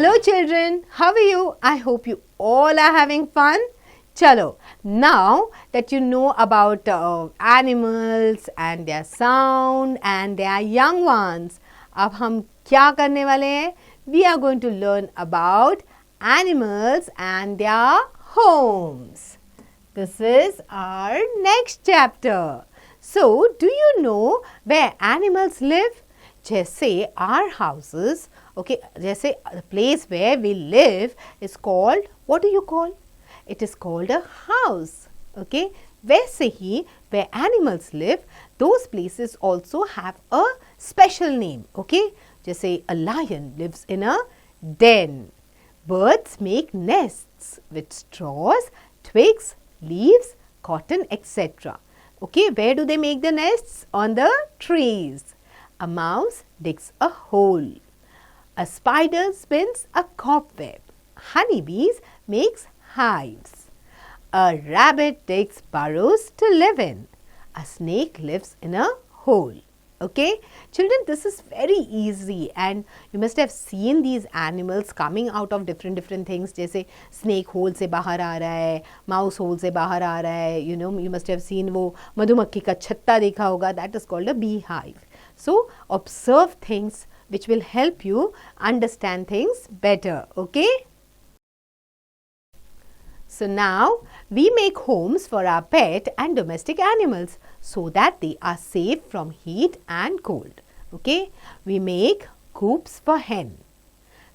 Hello children, how are you? I hope you all are having fun. Chalo, now that you know about animals and their sound and their young ones, अब हम क्या करने वाले हैं? We are going to learn about animals and their homes. This is our next chapter. So, do you know where animals live? जैसे our houses, okay, जैसे the place where we live is called, what do you call? It is called a house, okay. वैसे ही where animals live, those places also have a special name, okay. जैसे a lion lives in a den. Birds make nests with straws, twigs, leaves, cotton, etc. Okay, where do they make the nests? On the trees. A mouse digs a hole. A spider spins a cobweb. Honeybees makes hives. A rabbit digs burrows to live in. A snake lives in a hole. Okay, children, this is very easy and you must have seen these animals coming out of different things. जैसे snake hole से बाहर आ रहा है, mouse hole से बाहर आ रहा है, you know, you must have seen वो मधुमक्खी का छत्ता देखा होगा, that is called a beehive. So, observe things which will help you understand things better, okay? So, now we make homes for our pet and domestic animals so that they are safe from heat and cold, okay? We make coops for hen,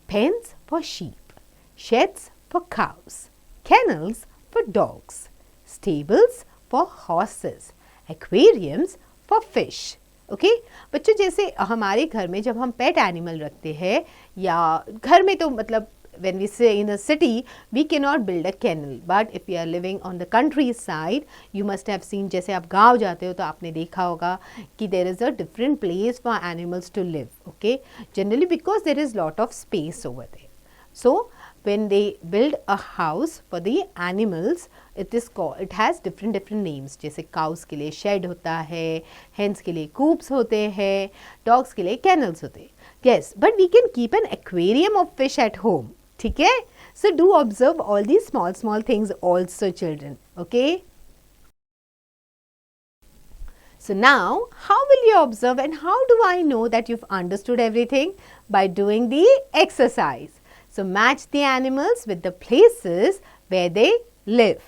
pens for sheep, sheds for cows, kennels for dogs, stables for horses, aquariums for fish. Okay बच्चों, जैसे हमारे घर में जब हम pet animal रखते हैं या घर में तो मतलब when we say in a city we cannot build a kennel, but if you are living on the countryside you must have seen, जैसे आप गांव जाते हो तो आपने देखा होगा कि there is a different place for animals to live, okay, generally because there is lot of space over there. So when they build a house for the animals, it is called, it has different names. जैसे cows के लिए shed होता है, hens के लिए coops होते हैं, dogs के लिए kennels होते हैं. Yes, but we can keep an aquarium of fish at home. ठीक है? So do observe all these small things also, children. Okay? So now, how will you observe and how do I know that you've understood everything? By doing the exercise. So match the animals with the places where they live.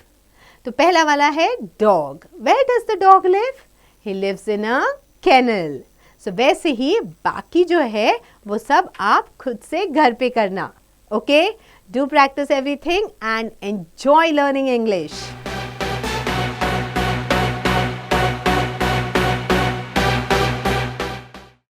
तो पहला वाला है dog. Where does the dog live? He lives in a kennel. So वैसे ही बाकी जो है वो सब आप खुद से घर पे करना. Okay? Do practice everything and enjoy learning English.